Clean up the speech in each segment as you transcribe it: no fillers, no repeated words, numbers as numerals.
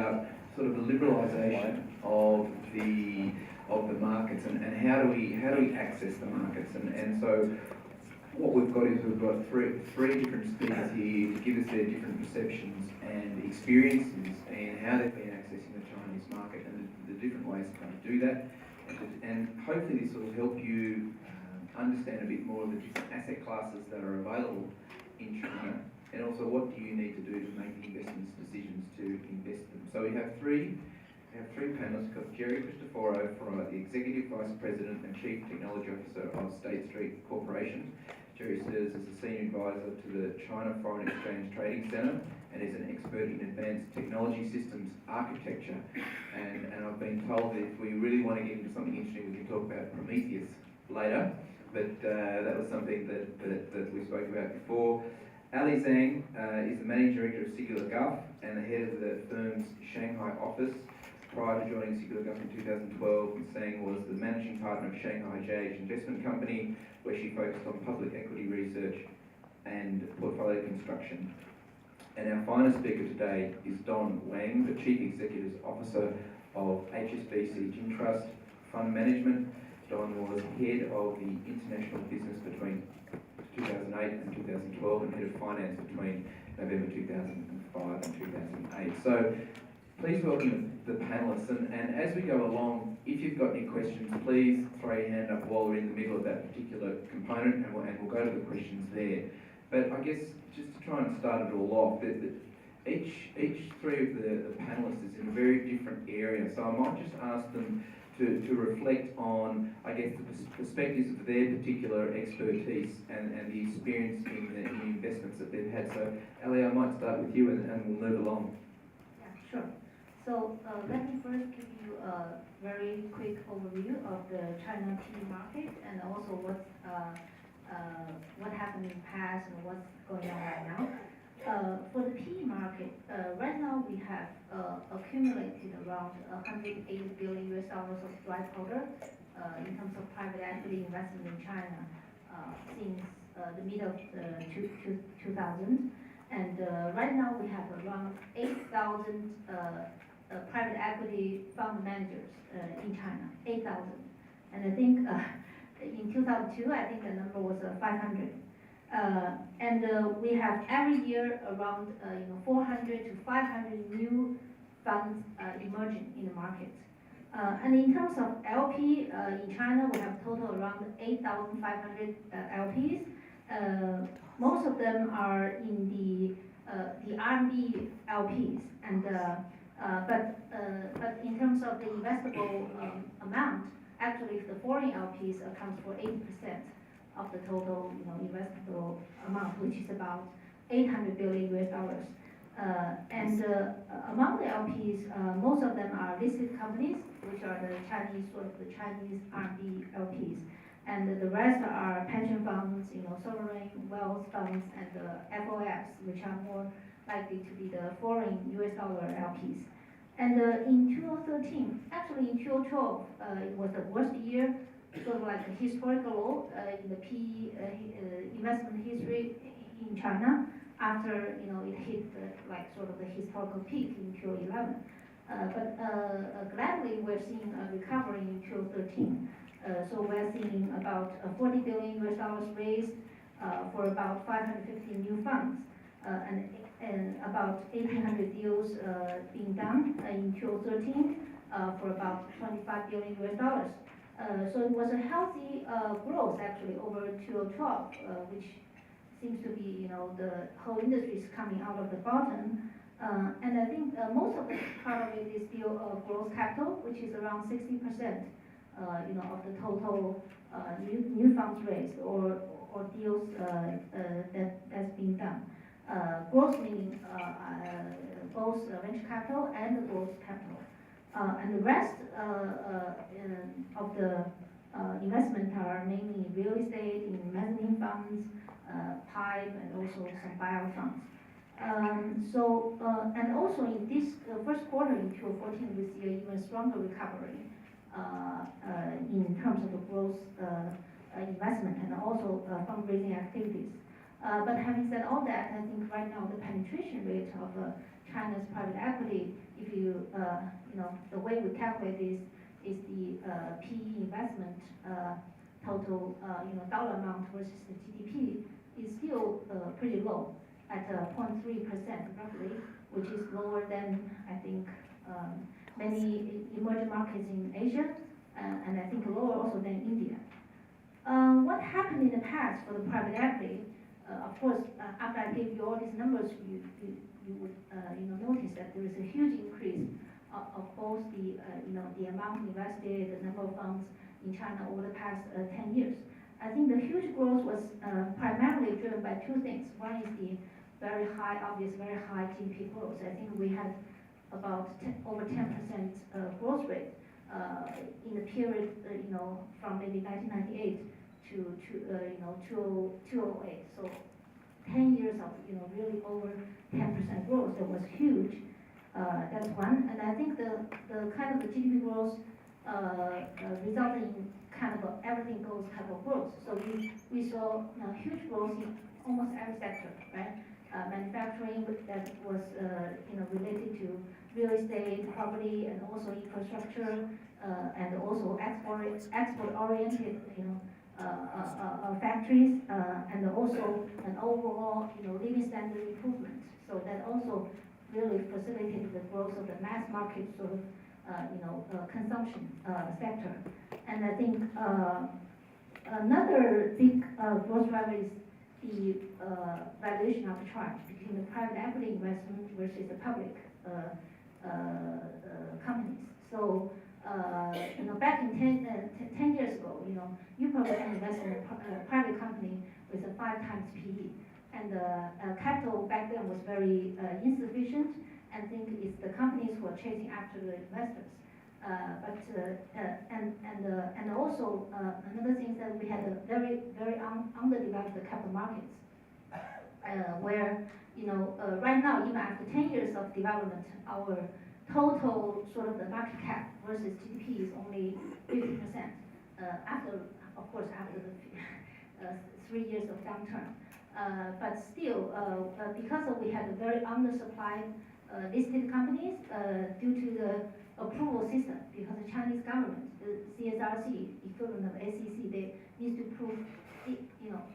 about sort of the liberalisation of the markets and how do we access the markets, and so what we've got is we've got three different speakers here to give us their different perceptions and experiences and how they've been accessing the Chinese market and the different ways to kind of do that, and hopefully this will help you understand a bit more of the different asset classes that are available in China, and also what do you need to do to make investment decisions to invest them. So we have three panelists. We've got Jerry Cristoforo, the Executive Vice President and Chief Technology Officer of State Street Corporation. Jerry serves as a Senior Advisor to the China Foreign Exchange Trading Centre and is an expert in advanced technology systems architecture. And I've been told that if we really want to get into something interesting, we can talk about Prometheus later, but that was something that we spoke about before. Ali Zhang is the Managing Director of Sigler Gulf and the head of the firm's Shanghai office. Prior to joining Sigler Gulf in 2012, Ms. Zhang was the Managing Partner of Shanghai JH Investment Company, where she focused on public equity research and portfolio construction. And our final speaker today is Don Wang, the Chief Executive Officer of HSBC Gin Trust Fund Management. Don was head of the international business between 2008 and 2012 and head of finance between November 2005 and 2008. So please welcome the panellists, and as we go along, if you've got any questions, please throw your hand up while we're in the middle of that particular component, and we'll go to the questions there. But I guess just to try and start it all off, each three of the panellists is in a very different area, so I might just ask them to reflect on, I guess, the perspectives of their particular expertise and the experience in the investments that they've had. So, Ali, I might start with you and we'll move along. Yeah, sure. So let me first give you a very quick overview of the China tea market and also what happened in the past and what's going on right now. For the PE market, right now we have accumulated around $180 billion of dry powder in terms of private equity investment in China since the middle of 2000. And right now we have around 8,000 private equity fund managers in China, 8,000. And I think in 2002, I think the number was 500. And we have every year around 400 to 500 new funds emerging in the market. And in terms of LP in China, we have total around 8,500 LPs. Most of them are in the RMB LPs, and but in terms of the investable amount, actually the foreign LPs account for 80% of the total investable amount, which is about $800 billion. And among the LPs, most of them are listed companies, which are the Chinese RMB LPs. And the rest are pension funds, sovereign wealth funds, and FOFs, which are more likely to be the foreign US dollar LPs. And in 2013, actually in 2012, it was the worst year, sort of like a historical low in the PE investment history in China after it hit sort of the historical peak in 2011. But gladly we're seeing a recovery in 2013. So we're seeing about $40 billion raised for about 550 new funds, and about 1,800 deals being done in 2013 for about $25 billion. So it was a healthy growth actually over 2012, which seems to be the whole industry is coming out of the bottom. And I think most of the part of it is still growth capital, which is around 60%. Of the total new funds raised or deals that's being done. Growth meaning both venture capital and growth capital. And the rest of the investment are mainly real estate, in mezzanine funds, PIPE, and also some buyout funds. And also in this first quarter in 2014, we see an even stronger recovery in terms of the growth investment and also fundraising activities. But having said all that, I think right now the penetration rate of China's private equity, if you, the way we calculate this is the PE investment total, dollar amount versus the GDP is still pretty low at 0.3% roughly, which is lower than, I think, many emerging markets in Asia, and I think lower also than India. What happened in the past for the private equity? Of course, after I gave you all these numbers, you would notice that there is a huge increase of both the amount invested, the number of funds in China over the past 10 years. I think the huge growth was primarily driven by two things. One is the very high GDP growth. I think we had about over 10% growth rate in the period, from maybe 1998 to 2008. So 10 years of, really over 10% growth. That was huge. That's one. And I think the kind of the GDP growth resulted in kind of everything goes type of growth. So we saw huge growth in almost every sector, right? Manufacturing that was related to real estate, property, and also infrastructure, and also export-oriented, factories, and also an overall, living standard improvement. So that also really facilitated the growth of the mass market sort of, consumption sector. And I think another big growth driver is the valuation arbitrage between the private equity investment versus the public companies. So, back in 10 years ago, you probably can invest in a private company with a 5 times PE. And capital back then was very insufficient, and I think it's the companies who are chasing after the investors. And also another thing is that we had a very underdeveloped capital markets, where right now, even after 10 years of development, our total sort of the market cap versus GDP is only 50%. After the 3 years of downturn. But still, because we had a very undersupplied listed companies due to the approval system, because the Chinese government, the CSRC, equivalent of SEC, they need to prove,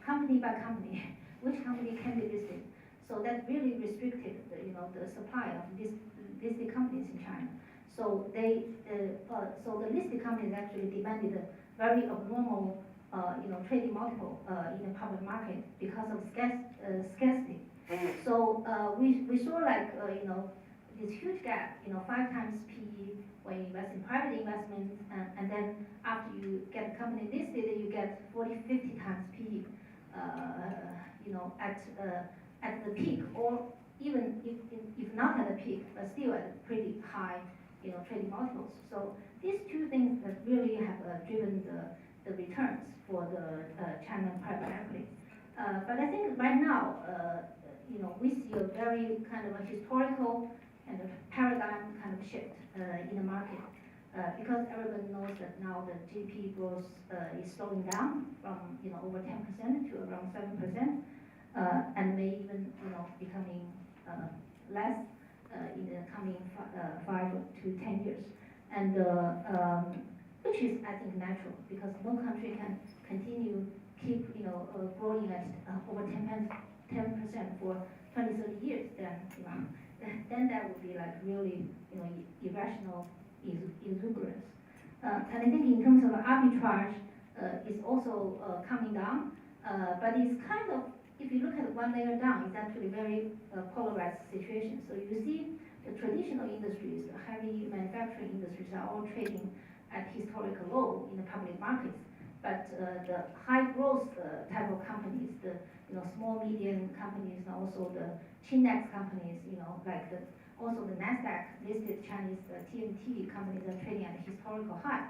company by company, which company can be listed. So that really restricted the supply of listed companies in China. So so the listed companies actually demanded a very abnormal trading multiple in the public market because of scarcity. So we saw like this huge gap, 5 times PE when you invest in private investments, and then after you get a company listed, you get 40, 50 times PE, at the peak, or even if not at the peak, but still at pretty high, trading multiples. So these two things that really have driven the returns for the China private equity. But I think right now, we see a very kind of a historical and a paradigm kind of shift in the market. Because everyone knows that now the GDP growth is slowing down from over 10% to around 7%, and may even becoming less in the coming 5 to 10 years. And which is, I think, natural, because no country can continue keep growing at over 10% for 20, 30 years. Then that would be like really irrational exuberance. And I think in terms of arbitrage, it's also coming down, but it's kind of, if you look at one layer down, it's actually very polarized situation. So you see the traditional industries, the heavy manufacturing industries are all trading at historical low in the public markets. But the high growth type of companies, the small medium companies, and also the Chinex companies, like also the Nasdaq listed Chinese TMT companies are trading at a historical high.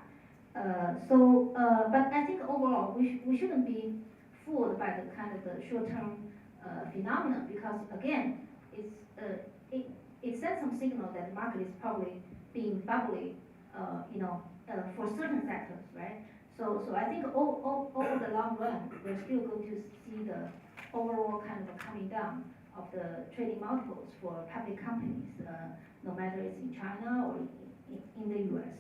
But I think overall we shouldn't be fooled by the kind of the short-term phenomenon, because again, it sends some signal that the market is probably being bubbly, for certain sectors, right? So I think over the long run, we're still going to see the overall kind of a coming down of the trading multiples for public companies, no matter it's in China or in the US.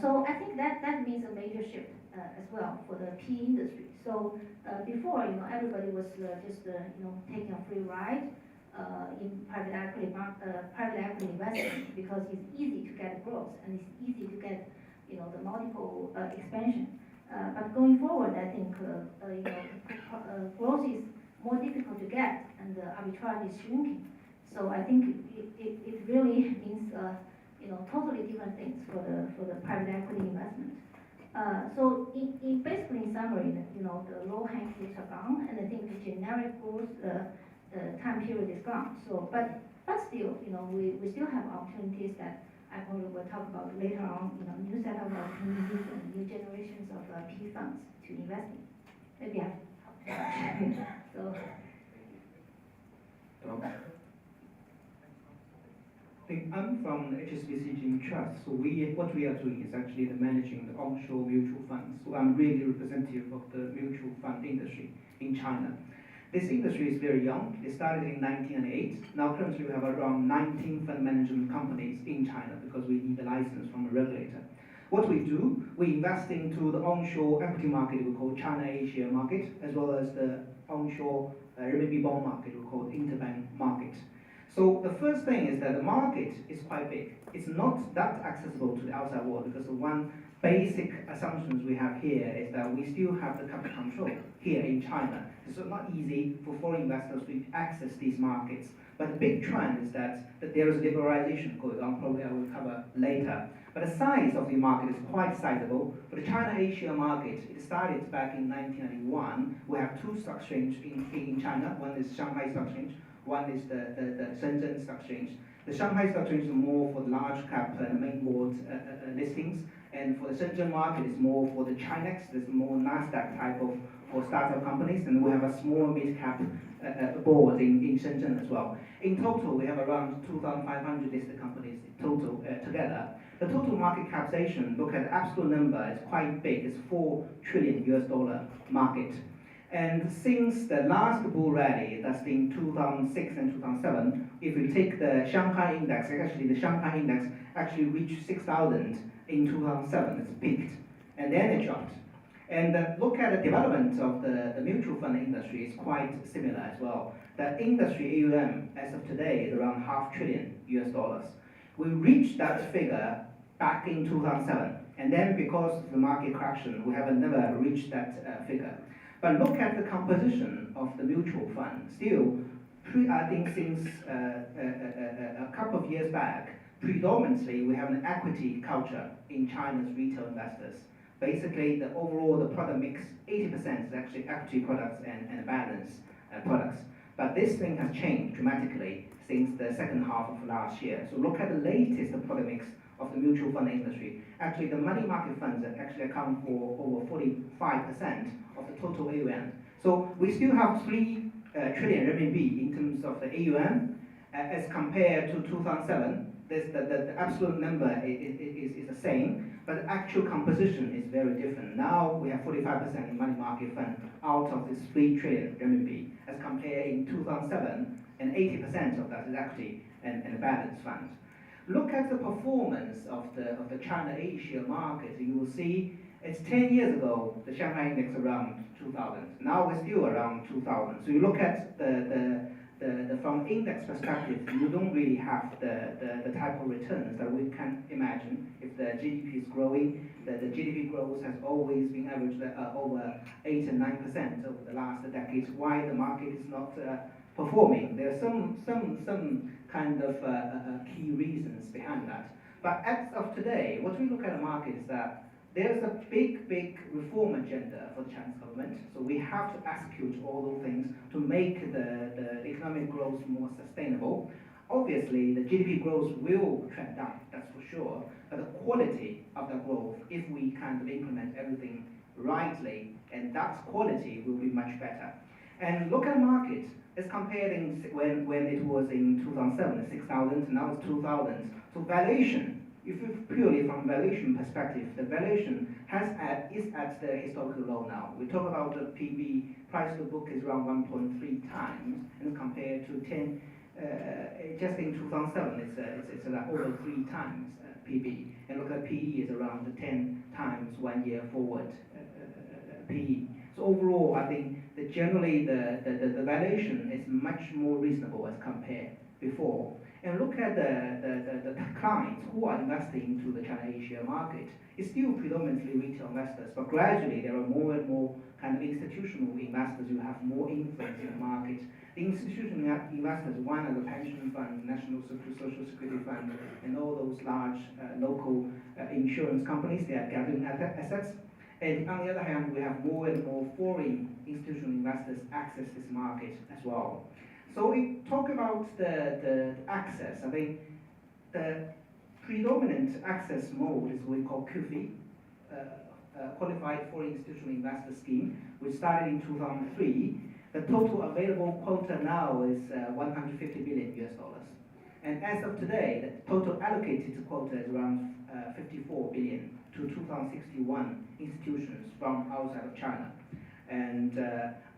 So I think that means a major shift as well for the PE industry. So before, everybody was just taking a free ride in private equity investment because it's easy to get growth and it's easy to get the multiple expansion. But going forward, I think growth is more difficult to get and the arbitrage is shrinking. So I think it really means totally different things for the private equity investment. So basically in summary, the low hanging fruits are gone, and I think the generic growth time period is gone. So but still, we still have opportunities that I probably will talk about later on. New set of opportunities and new generations of PE funds to invest in. Maybe I've talked too much. So. I'm from HSBC Jim Trust. So what we are doing is actually managing the onshore mutual funds. So I'm really representative of the mutual fund industry in China. This industry is very young. It started in 1998. Now currently we have around 19 fund management companies in China because we need a license from a regulator. What we do, we invest into the onshore equity market we call China A-share market, as well as the onshore renminbi bond market we call interbank market. So the first thing is that the market is quite big. It's not that accessible to the outside world because the one basic assumptions we have here is that we still have the capital control here in China. It's not easy for foreign investors to access these markets. But the big trend is that there is liberalization going on, probably I will cover later. But the size of the market is quite sizable. For the China Asia market, it started back in 1991. We have two stock exchanges in China. One is Shanghai Stock Exchange, one is the Shenzhen Stock Exchange. The Shanghai Stock Exchange is more for the large cap and main board listings. And for the Shenzhen market, it's more for the Chinex, there's more NASDAQ type of for startup companies, and we have a small mid-cap board in Shenzhen as well. In total, we have around 2,500 listed companies total together. The total market capitalization, look at the absolute number, it's quite big. It's $4 trillion market. And since the last bull rally, that's in 2006 and 2007, if we take the Shanghai index, actually the Shanghai index actually reached 6,000 in 2007, it's peaked, and then it dropped. And look at the development of the mutual fund industry is quite similar as well. The industry AUM as of today is around $500 billion. We reached that figure back in 2007, and then because of the market correction, we have never reached that figure. But look at the composition of the mutual fund. Still, I think since a couple of years back, predominantly we have an equity culture in China's retail investors. Basically, the overall product mix, 80% is actually equity products and balance products. But this thing has changed dramatically since the second half of last year. So look at the latest product mix of the mutual fund industry. Actually, the money market funds actually account for over 45% of the total AUM. So we still have 3 trillion RMB in terms of the AUM as compared to 2007. The absolute number is the same, but the actual composition is very different. Now we have 45% in money market fund out of this 3 trillion RMB, as compared in 2007, and 80% of that is equity and balance funds. Look at the performance of the China Asia market. You will see it's 10 years ago, the Shanghai index around 2,000. Now we're still around 2,000. So you look at from index perspective, you don't really have the type of returns that we can imagine. If the GDP is growing, the GDP growth has always been averaged over 8 and 9% over the last decades. Why the market is not performing? There are some kind of key reasons behind that. But as of today, what we look at the market is that there's a big reform agenda for the Chinese government. So we have to execute all those things to make the economic growth more sustainable. Obviously, the GDP growth will trend down, that's for sure. But the quality of the growth, if we kind of implement everything rightly, and that quality will be much better. And look at the market. It's comparing when it was in 2007, 6,000, now it's 2,000. So valuation if you purely from valuation perspective, the valuation is at the historical low now. We talk about the PB, price to book is around 1.3 times, and compared to 10, just in 2007, it's like over 3 times PB. And look at PE is around 10 times 1 year forward PE. So overall, I think that generally the valuation is much more reasonable as compared before. And look at the clients who are investing into the China-Asia market. It's still predominantly retail investors, but gradually there are more and more kind of institutional investors who have more influence in the market. The institutional investors, one are the pension fund, National Social Security Fund, and all those large local insurance companies, they are gathering assets. And on the other hand, we have more and more foreign institutional investors access this market as well. So we talk about the access. I think the predominant access mode is what we call QFII, Qualified Foreign Institutional Investor Scheme, which started in 2003. The total available quota now is 150 billion US dollars. And as of today, the total allocated quota is around 54 billion to 2,061 institutions from outside of China. And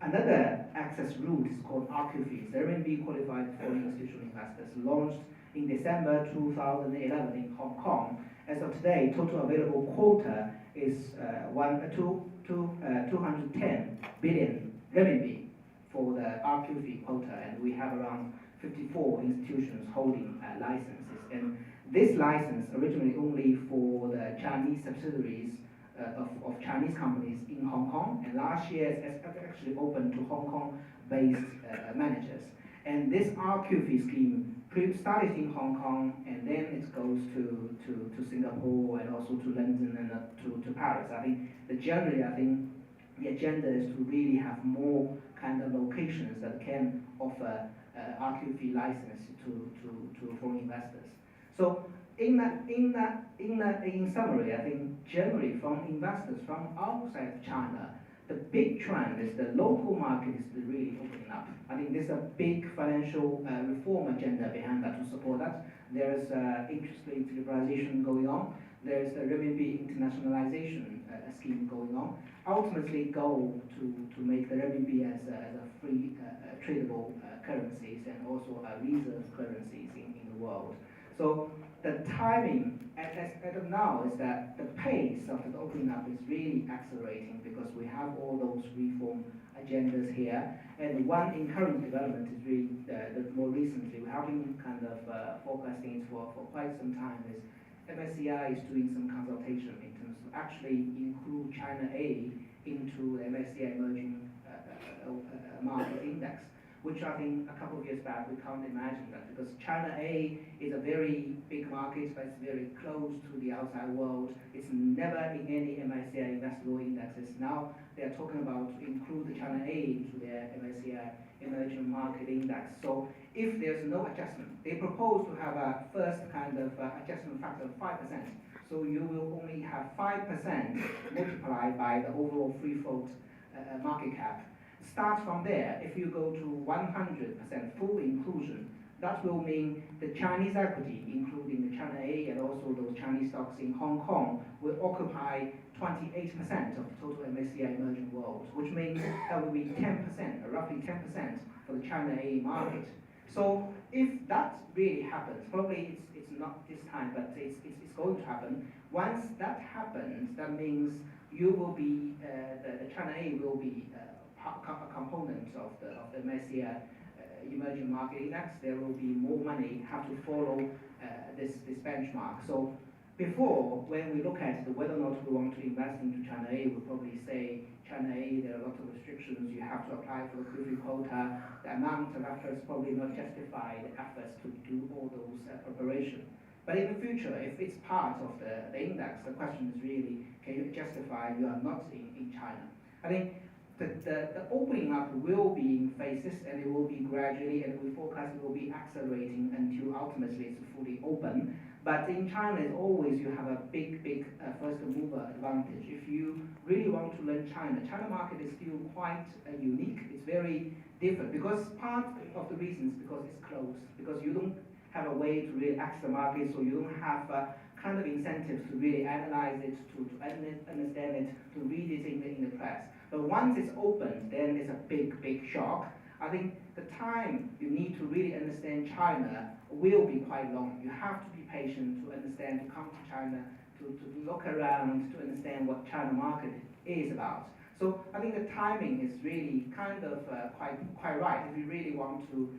another access route is called RQFII, RMB Qualified Foreign Institutional Investors, launched in December 2011 in Hong Kong. As of today, total available quota is 210 billion RMB for the RQFII quota, and we have around 54 institutions holding licenses. And this license originally only for the Chinese subsidiaries of Chinese companies in Hong Kong, and last year it's actually open to Hong Kong-based managers. And this RQFII scheme started in Hong Kong, and then it goes to Singapore and also to London and to Paris. I think generally, I think the agenda is to really have more kind of locations that can offer RQFII license to foreign investors. So in summary, I think generally from investors from outside of China, the big trend is the local market is really opening up. I think there's a big financial reform agenda behind that to support that. There's interest rate liberalization going on. There's the renminbi internationalization scheme going on. Ultimately, goal to make the renminbi as a free tradable currencies and also reserve currencies in the world. So the timing as of now is that the pace of the opening up is really accelerating because we have all those reform agendas here. And one in current development is really the more recently, we have been kind of forecasting it for quite some time, is MSCI is doing some consultation in terms of actually include China A into the MSCI emerging market index, which I think a couple of years back we can't imagine that, because China A is a very big market, but it's very close to the outside world. It's never in any MSCI investable indexes. Now they are talking about to include the China A into their MSCI emerging market index. So if there's no adjustment, they propose to have a first kind of adjustment factor of 5%. So you will only have 5% multiplied by the overall free float market cap. Start from there. If you go to 100% full inclusion, that will mean the Chinese equity, including the China A and also those Chinese stocks in Hong Kong, will occupy 28% of the total MSCI emerging world, which means that will be 10%, or roughly 10% for the China A market. So if that really happens, probably it's not this time, but it's going to happen. Once that happens, that means you will be, the China A will be a component of the MSCI emerging market index. There will be more money have to follow this benchmark. So before, when we look at whether or not we want to invest into China A, we'll probably say China A, there are lots of restrictions. You have to apply for the QFII quota. The amount of efforts probably not justify the efforts to do all those preparation. But in the future, if it's part of the index, the question is really, can you justify you are not in China? I think the opening up will be in phases, and it will be gradually, and we forecast it will be accelerating until ultimately it's fully open. But in China, as always, you have a big first mover advantage. If you really want to learn China market is still quite unique. It's very different because part of the reason is because it's closed, because you don't have a way to really access the market, so you don't have kind of incentives to really analyze it, to understand it, to read it in the press. But once it's opened, then it's a big shock. I think the time you need to really understand China will be quite long. You have to be patient to understand, to come to China, to look around, to understand what China market is about. So I think the timing is really kind of quite right. If you really want to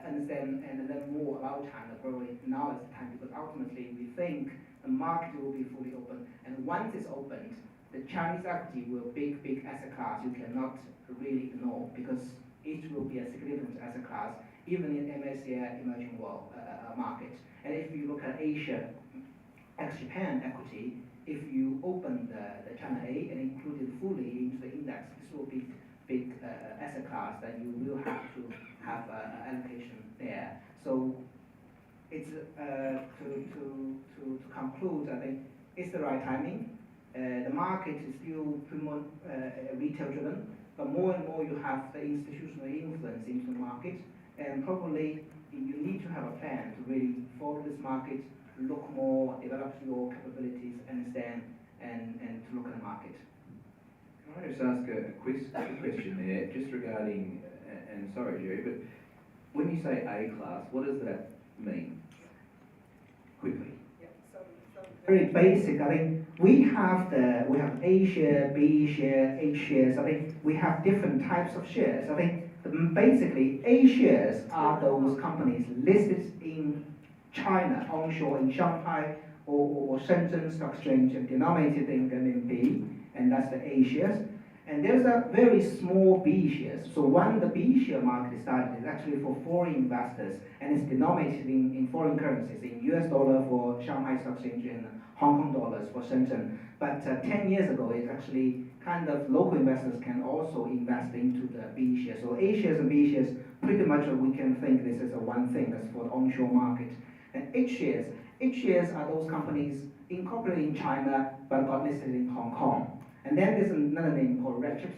understand and learn more about China, probably now is the time, because ultimately we think the market will be fully open. And once it's opened, the Chinese equity will be big asset class you cannot really ignore, because it will be a significant asset class, even in MSCI emerging world market. And if you look at Asia, ex-Japan equity, if you open the China A and include it fully into the index, this will be big asset class that you will have to have allocation there. So it's to conclude, I think it's the right timing. The market is still pretty more retail driven, but more and more you have the institutional influence into the market, and probably you need to have a plan to really follow this market, look more, develop your capabilities, understand, and to look at the market. Can I just ask a quick question there, just regarding, and sorry Jerry, but when you say A class, what does that mean? Quickly. Very basic. I think we have A share, B share, H shares. I think we have different types of shares. I think basically A shares are those companies listed in China, onshore in Shanghai or Shenzhen Stock Exchange, and denominated in renminbi, and that's the A shares. And there's a very small B shares. So when the B share market started, it's actually for foreign investors, and it's denominated in foreign currencies, in US dollar for Shanghai Stock Exchange and Hong Kong dollars for Shenzhen. But 10 years ago, it's actually kind of local investors can also invest into the B shares. So A shares and B shares, pretty much we can think this is a one thing, that's for the onshore market. And H shares are those companies incorporated in China but got listed in Hong Kong. And then there's another name called red chips.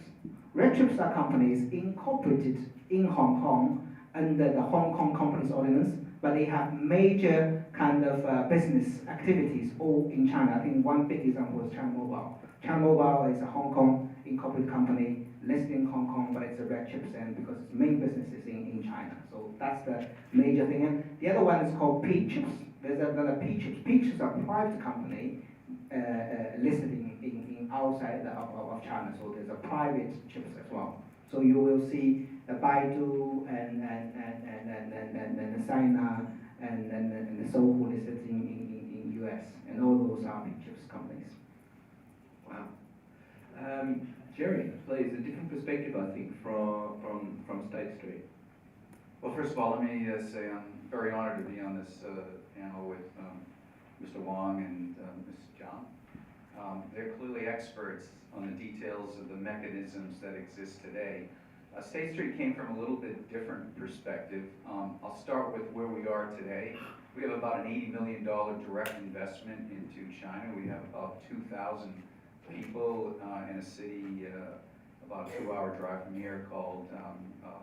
Red chips are companies incorporated in Hong Kong under the Hong Kong Companies Ordinance, but they have major kind of business activities all in China. I think one big example is China Mobile. China Mobile is a Hong Kong incorporated company listed in Hong Kong, but it's a red chips, and because its main business is in China. So that's the major thing. And the other one is called P chips. There's another P chips. P chips are a private company listed in outside of China. So there's a private chips as well. So you will see the Baidu and the Sina and the Sohu listed in US, and all those are P chips companies. Wow. Jerry, please, a different perspective, I think, from State Street. Well, first of all, let me say I'm very honored to be on this panel with Mr. Wong and Ms. Zhang. They're clearly experts on the details of the mechanisms that exist today. State Street came from a little bit different perspective. I'll start with where we are today. We have about an $80 million direct investment into China. We have about 2,000 people in a city about a 2-hour drive from here called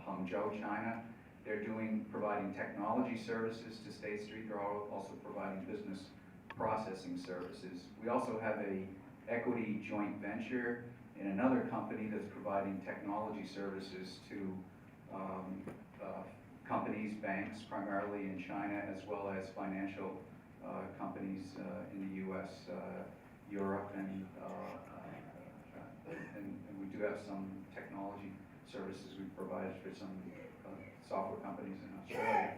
Hangzhou, China. They're providing technology services to State Street. They're also providing business processing services. We also have a equity joint venture in another company that's providing technology services to companies, banks, primarily in China, as well as financial companies in the US, Europe, and we do have some technology services we've provided for some software companies in Australia.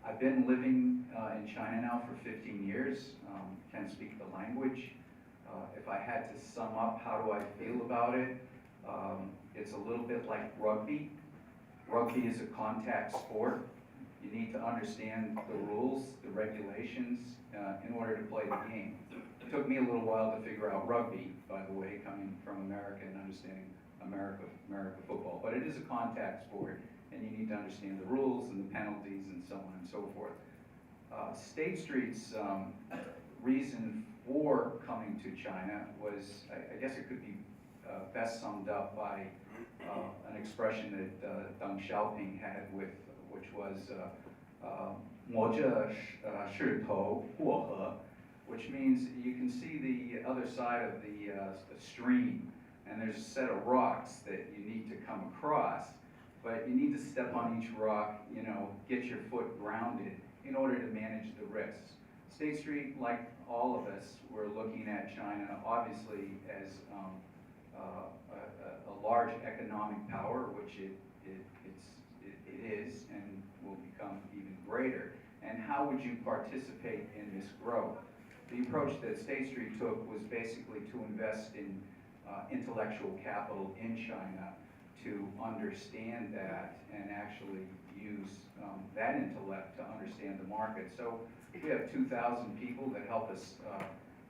I've been living in China now for 15 years, can speak the language. If I had to sum up how do I feel about it, it's a little bit like rugby. Rugby is a contact sport. You need to understand the rules, the regulations, in order to play the game. It took me a little while to figure out rugby, by the way, coming from America and understanding America football. But it is a contact sport, and you need to understand the rules and the penalties and so on and so forth. State Street's reason for coming to China was, I guess it could be best summed up by an expression that Deng Xiaoping had, which was 摸着石头过河, which means you can see the other side of the stream, and there's a set of rocks that you need to come across, but you need to step on each rock, you know, get your foot grounded in order to manage the risks. State Street, like all of us, we're looking at China obviously as a large economic power, which it is and will become even greater. And how would you participate in this growth? The approach that State Street took was basically to invest in intellectual capital in China to understand that and actually use that intellect to understand the market. So we have 2,000 people that help us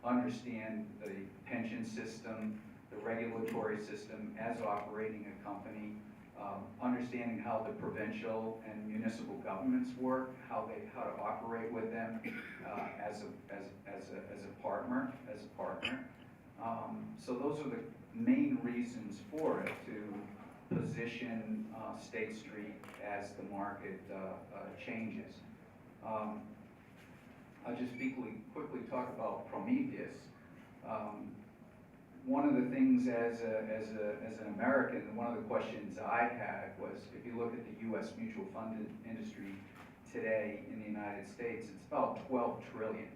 understand the pension system, the regulatory system as operating a company, understanding how the provincial and municipal governments work, how to operate with them as a partner. So those are the main reasons for it, to position State Street as the market changes. I'll just quickly talk about Prometheus. One of the things as an American, one of the questions I had was, if you look at the U.S. mutual fund industry today in the United States, it's about 12 trillion.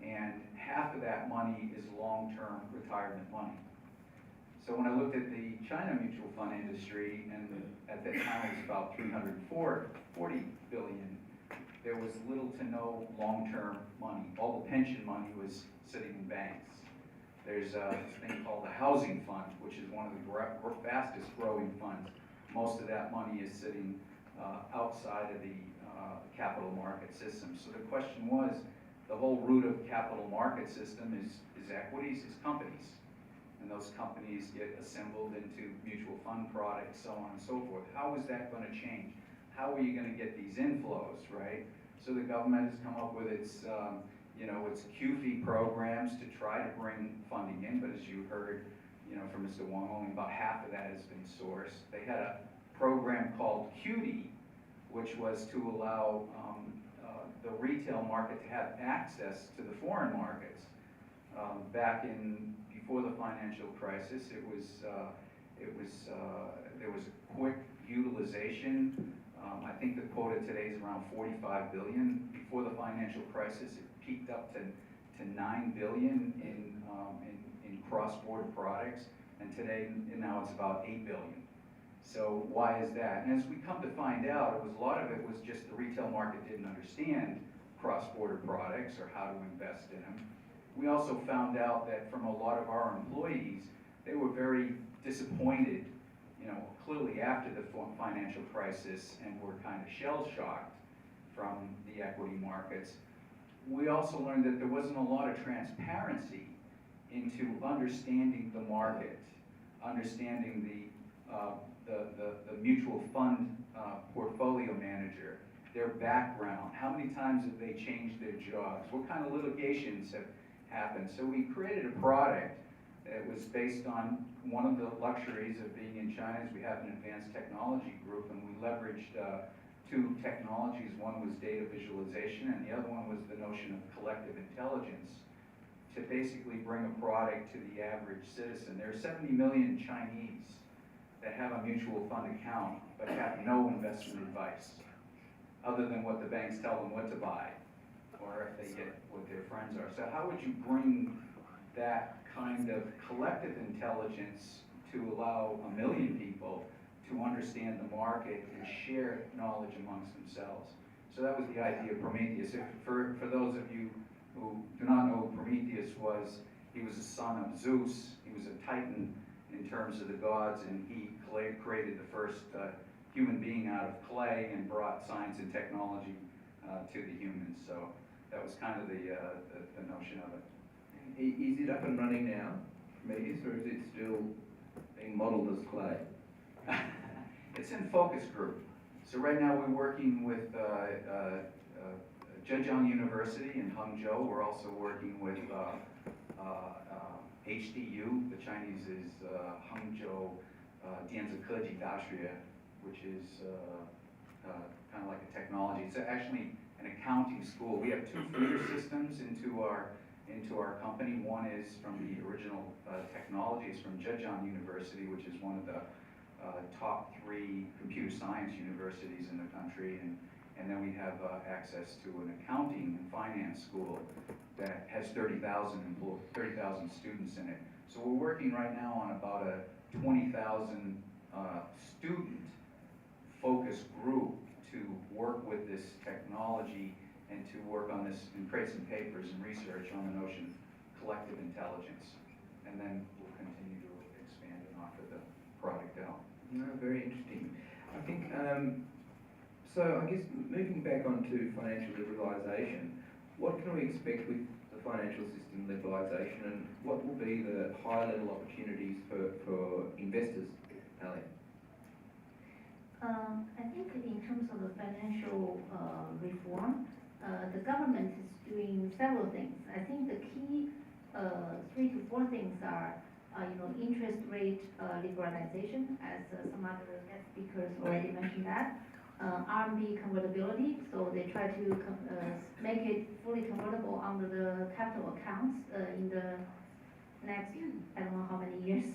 And half of that money is long-term retirement money. So when I looked at the China mutual fund industry, and at that time it was about 340 billion, there was little to no long-term money. All the pension money was sitting in banks. There's this thing called the housing fund, which is one of the fastest growing funds. Most of that money is sitting outside of the capital market system. So the question was, the whole root of capital market system is equities, is companies. And those companies get assembled into mutual fund products, so on and so forth. How is that going to change? How are you going to get these inflows, right? So the government has come up with its its QFII programs to try to bring funding in, but as you heard, from Mr. Wong, only about half of that has been sourced. They had a program called QD, which was to allow the retail market to have access to the foreign markets. Before the financial crisis, there was a quick utilization. I think the quota today is around 45 billion. Before the financial crisis, it peaked up to 9 billion in cross-border products, and today now it's about 8 billion. So why is that? And as we come to find out, a lot of it was just the retail market didn't understand cross-border products or how to invest in them. We also found out that from a lot of our employees, they were very disappointed, clearly after the financial crisis, and were kind of shell-shocked from the equity markets. We also learned that there wasn't a lot of transparency into understanding the market, understanding the mutual fund portfolio manager, their background, how many times have they changed their jobs, what kind of litigations have happened. So we created a product that was based on one of the luxuries of being in China is we have an advanced technology group, and we leveraged two technologies. One was data visualization, and the other one was the notion of collective intelligence, to basically bring a product to the average citizen. There are 70 million Chinese that have a mutual fund account but have no investment advice other than what the banks tell them what to buy, or if they get what their friends are. So how would you bring that kind of collective intelligence to allow 1 million people to understand the market and share knowledge amongst themselves? So that was the idea of Prometheus. For those of you who do not know who Prometheus was, he was a son of Zeus. He was a titan in terms of the gods, and he created the first human being out of clay and brought science and technology to the humans. So that was kind of the notion of it. Is it up and running now, Prometheus, or is it still being modeled as clay? It's in focus group. So right now we're working with Zhejiang University in Hangzhou. We're also working with HDU, the Chinese is Hangzhou Dianzikeji Daxue, which is kind of like a technology. It's actually an accounting school. We have two feeder systems into our company. One is from the original technology. It's from Zhejiang University, which is one of the top 3 computer science universities in the country. And then we have access to an accounting and finance school that has 30,000 students in it. So we're working right now on about a 20,000 student focus group to work with this technology and to work on this and create some papers and research on the notion of collective intelligence. And then we'll continue to expand and offer the product out. No, very interesting. I think, so I guess moving back onto financial liberalisation, what can we expect with the financial system liberalisation, and what will be the high-level opportunities for investors, Ali? I think in terms of the financial reform, the government is doing several things. I think the key 3 to 4 things are, interest rate liberalization, as some other guest speakers already mentioned that. RMB convertibility, so they try to make it fully convertible under the capital accounts in the next, I don't know how many years.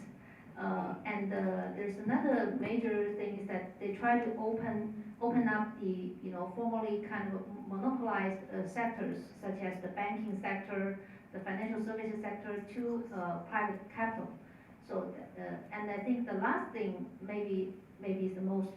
And there's another major thing is that they try to open up the, formerly kind of monopolized sectors, such as the banking sector, the financial services sector, to private capital. So, and I think the last thing maybe is the most,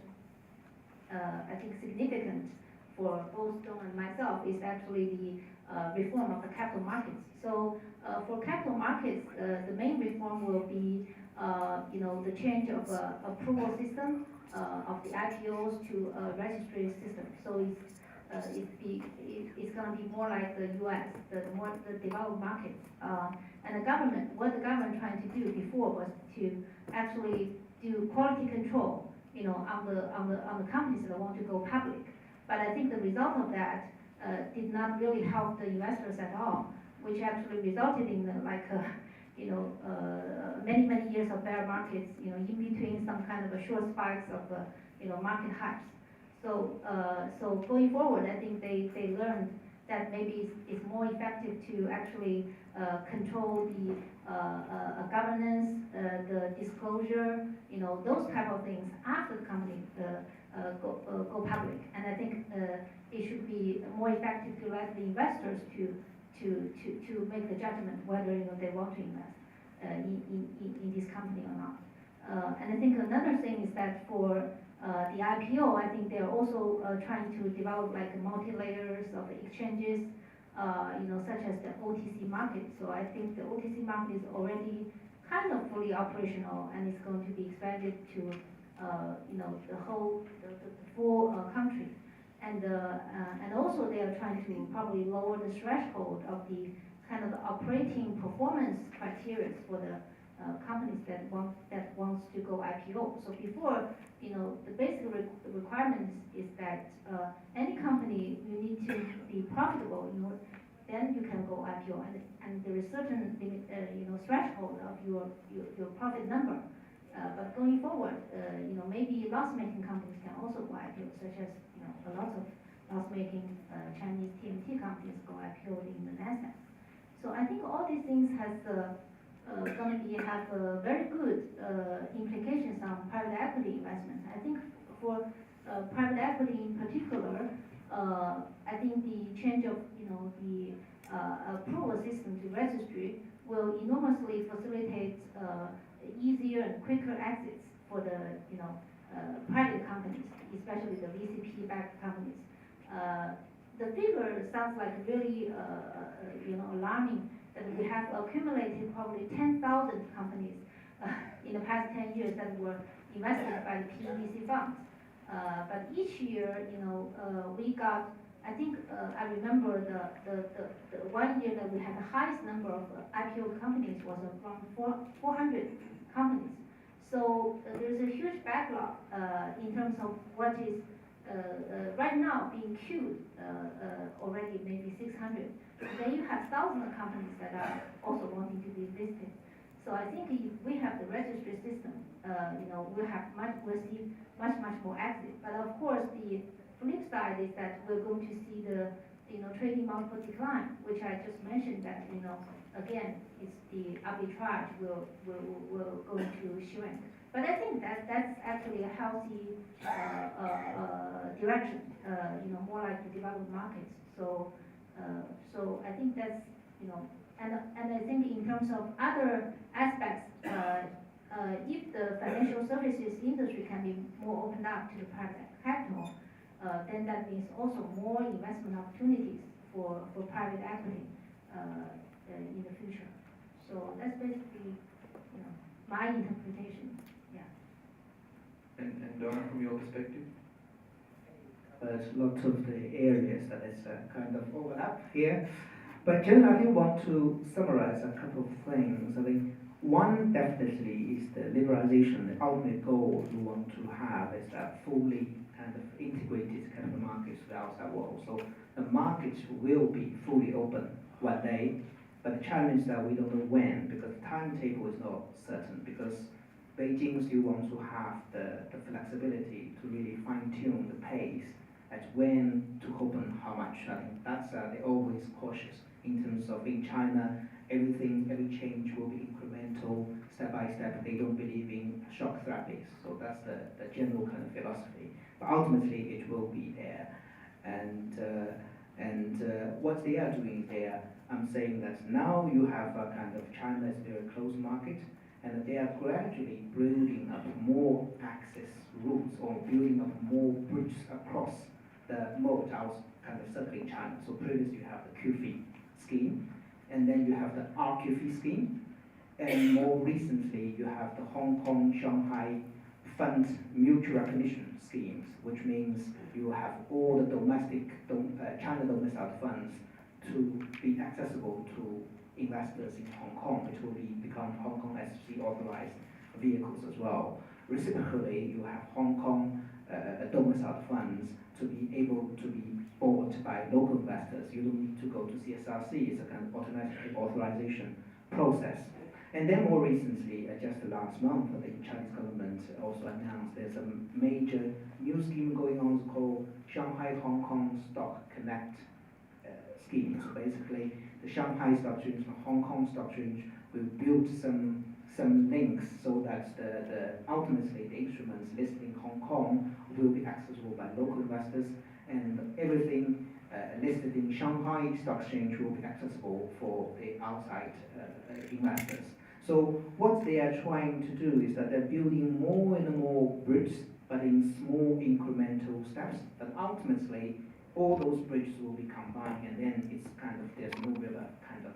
I think, significant for both Dong and myself is actually the reform of the capital markets. So for capital markets, the main reform will be the change of approval system of the IPOs to a registry system. So it's going to be more like the US, the developed markets. And what the government trying to do before was to actually do quality control, on the companies that want to go public. But I think the result of that did not really help the investors at all, which actually resulted in many years of bear markets, in between some kind of a short spikes of market highs. So going forward, I think they learned that maybe it's more effective to actually control the governance, the disclosure, those type of things after the company go public. And I think it should be more effective to let the investors to make the judgment whether they want to invest in this company or not. And I think another thing is that for the IPO, I think they're also trying to develop like multi-layers of exchanges, such as the OTC market. So I think the OTC market is already kind of fully operational, and it's going to be expanded to the full country. And also they are trying to probably lower the threshold of the kind of the operating performance criteria for the companies that wants to go IPO. So before, the basic requirements is that any company, you need to be profitable, then you can go IPO, and there is certain limit, threshold of your profit number. But going forward, maybe loss-making companies can also go IPO, such as a lot of loss-making Chinese TMT companies go IPO in the NASDAQ. So I think all these things has going to have very good implications on private equity investment. I think for private equity in particular, I think the change of the approval system to registry will enormously facilitate easier and quicker exits for the private companies, especially the VCP-backed companies. The figure sounds like really alarming, that we have accumulated probably 10,000 companies in the past 10 years that were invested by the PE/VC funds. But each year, we got, I think, I remember the 1 year that we had the highest number of IPO companies was around 400 companies. So there's a huge backlog in terms of what is right now being queued, already maybe 600. Then you have thousands of companies that are also wanting to be listed. So I think if we have the registry system, we'll see much more active. But of course, the side is that we're going to see the, trading multiple decline, which I just mentioned that, again, it's the arbitrage will going to shrink. But I think that's actually a healthy direction, more like the developed markets. So I think that's, and I think in terms of other aspects, if the financial services industry can be more opened up to the private capital, then that means also more investment opportunities for private equity in the future. So that's basically, my interpretation. Yeah. And Donna, from your perspective? But lots of the areas that is kind of overlap here. But generally, I do want to summarize a couple of things. I think one definitely is the liberalization. The ultimate goal we want to have is that fully kind of integrated capital markets with the outside world. So the markets will be fully open one day, but the challenge is that we don't know when, because the timetable is not certain, because Beijing still wants to have the flexibility to really fine-tune the pace at when to open how much. I think that's they're always cautious in terms of in China, every change will be incremental, step by step. They don't believe in shock therapies. So that's the general kind of philosophy. But ultimately, it will be there. And what they are doing there, I'm saying that now you have a kind of China is very closed market, and they are gradually building up more access routes or building up more bridges across the moat out kind of circling China. So previously you have the QFII scheme, and then you have the RQFII scheme, and more recently you have the Hong Kong, Shanghai fund mutual recognition schemes, which means you have all the domestic China domiciled funds to be accessible to investors in Hong Kong, which will become Hong Kong SC authorized vehicles as well. Reciprocally, you have Hong Kong domiciled funds to be able to be bought by local investors. You don't need to go to CSRC. It's a kind of automatic authorization process. And then more recently, just last month, the Chinese government also announced there's a major new scheme going on called Shanghai Hong Kong Stock Connect scheme. So basically, the Shanghai Stock Exchange and Hong Kong Stock Exchange will build some links so that ultimately the instruments listed in Hong Kong will be accessible by local investors, and everything listed in Shanghai Stock Exchange will be accessible for the outside investors. So what they are trying to do is that they're building more and more bridges, but in small incremental steps. But ultimately, all those bridges will be combined, and then it's kind of there's no river kind of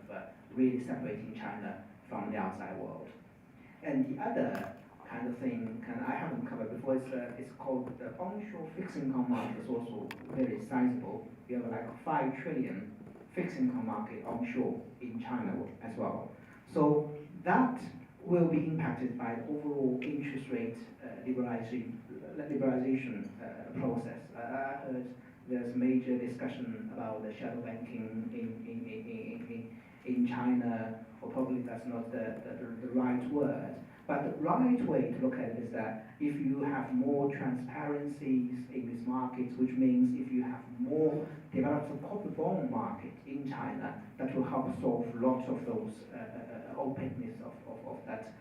really separating China from the outside world. And the other kind of thing I haven't covered before it's called the onshore fixed income market. It's also very sizable. You have like 5 trillion fixed income market onshore in China as well. So that will be impacted by the overall interest rate liberalization process. I heard there's major discussion about the shadow banking in China, or probably that's not the right word. But the right way to look at it is that if you have more transparencies in these markets, which means if you have more developed corporate bond market in China, that will help solve lots of those openness of that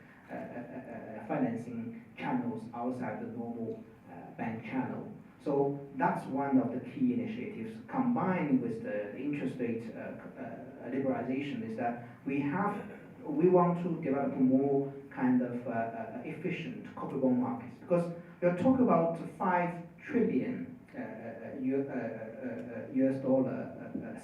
financing channels outside the normal bank channel. So that's one of the key initiatives. Combined with the interest rate liberalization is that we want to develop more kind of efficient corporate bond markets, because we are talking about 5 trillion US dollar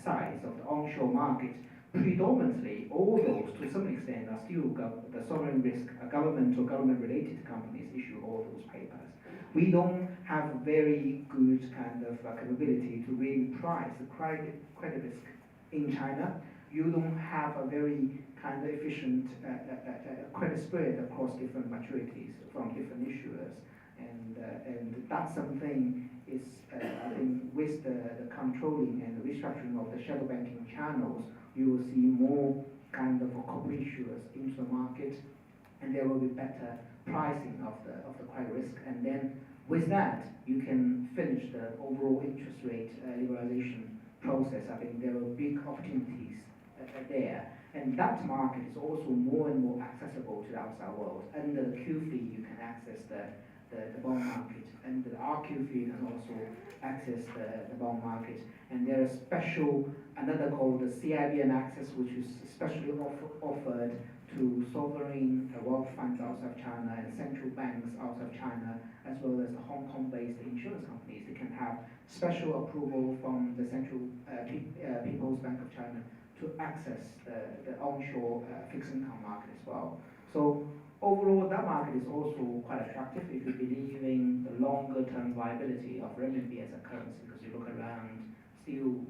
size of the onshore market. Predominantly, all those to some extent are still the sovereign risk, government or government-related companies issue all those papers. We don't have very good kind of capability to really price the credit risk in China. You don't have a very kind of efficient credit spread across different maturities from different issuers, and that's something is I think with the controlling and the restructuring of the shadow banking channels, you will see more kind of corporate issuers into the market, and there will be better pricing of the credit risk. And then With that, you can finish the overall interest rate liberalization process. I think there are big opportunities there. And that market is also more and more accessible to the outside world. Under the Q fee, you can access the bond market. Under the RQ fee, you can also access the bond market. And there is another called the CIBM access, which is especially offered to sovereign wealth funds outside of China and central banks outside of China, as well as the Hong Kong-based insurance companies. They can have special approval from the Central People's Bank of China to access the onshore fixed income market as well. So overall, that market is also quite attractive if you believe in the longer-term viability of renminbi as a currency, because you look around, still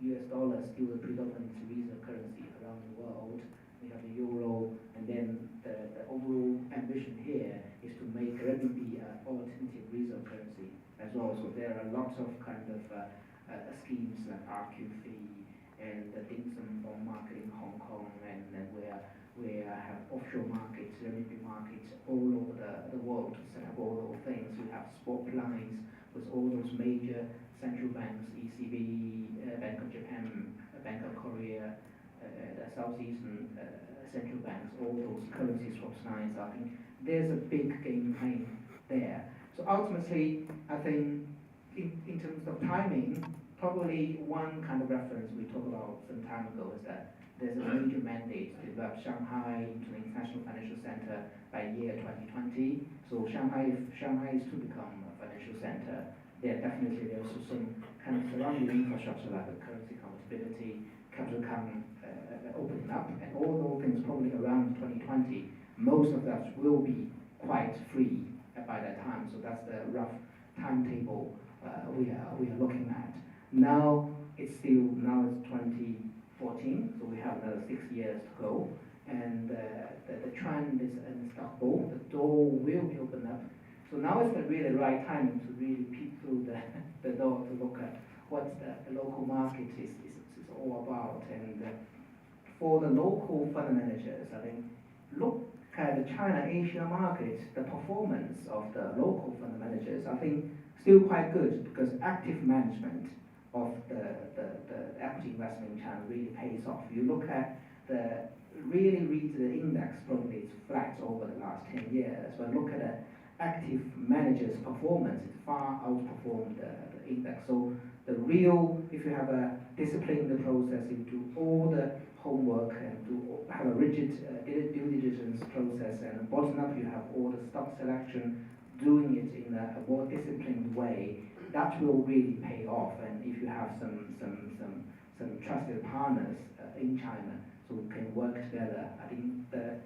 US dollar is still the predominant reserve currency around the world. We have the euro, and then the overall ambition here is to make renminbi an alternative reserve currency as well. So there are lots of kind of schemes like RQ fee and the dim sum bond market in Hong Kong, and we have offshore markets, renminbi markets all over the world to set up all those things. We have spot lines with all those major central banks, ECB, Bank of Japan, Bank of Korea, the Southeastern central banks, all those currency swaps lines. I think there's a big game playing there. So ultimately, I think in terms of timing, probably one kind of reference we talked about some time ago is that there's a major mandate to develop Shanghai into an international financial center by year 2020. So if Shanghai is to become a financial center, there's also some kind of surrounding infrastructure like the currency convertibility, capital account opening up, and all those things probably around 2020. Most of that will be quite free by that time. So that's the rough timetable we are looking at. Now it's 2014, so we have another 6 years to go, and the trend is unstoppable. The door will be opened up. So now is the really right time to really peek through the door to look at what the local market is all about. And for the local fund managers, I think look at the China-Asia market, the performance of the local fund managers, I think still quite good, because active management of the equity investment in China really pays off. You look at really read the index, probably it's flat over the last 10 years, but look at the active managers' performance, it far outperformed the index. So if you have a discipline in the process, you do all the homework and have a rigid due diligence process, and bottom up you have all the stock selection, doing it in a more disciplined way, that will really pay off. And if you have some trusted partners in China, so we can work together, I think the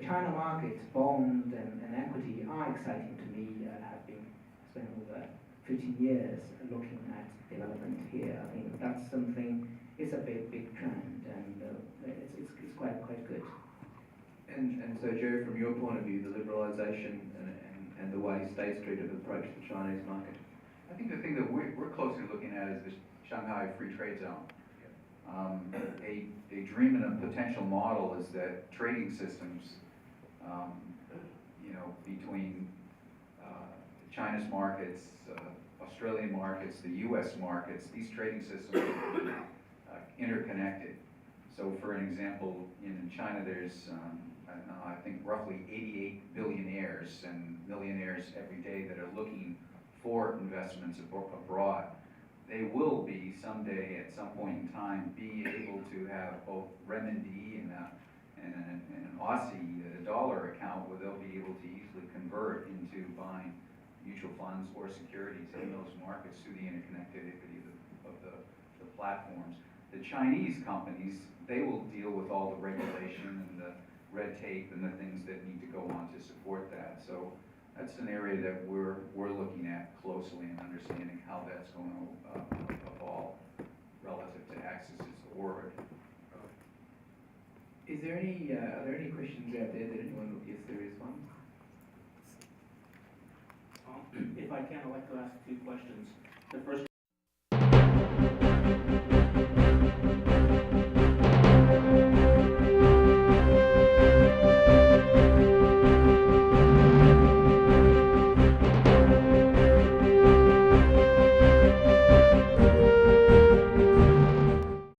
China market, bond and equity are exciting to me. I have been spending over 15 years looking at development here. I think that's something, it's a big trend, and it's quite good. And so, Joe, from your point of view, the liberalisation and the way State Street have approached the Chinese market? I think the thing that we're closely looking at is the Shanghai Free Trade Zone. A dream and a potential model is that trading systems, between China's markets, Australian markets, the U.S. markets, these trading systems are interconnected. So, for an example, in China, there's I think roughly 88 billionaires and millionaires every day that are looking for investments abroad. They will be someday, at some point in time, be able to have both renminbi and an Aussie dollar account where they'll be able to easily convert into buying mutual funds or securities in those markets through the interconnectivity of the platforms. The Chinese companies, they will deal with all the regulation and the red tape and the things that need to go on to support that. So that's an area that we're looking at closely and understanding how that's going to evolve relative to access or. Are there any questions out there that anyone? Yes, there is one. If I can, I'd like to ask 2 questions. The first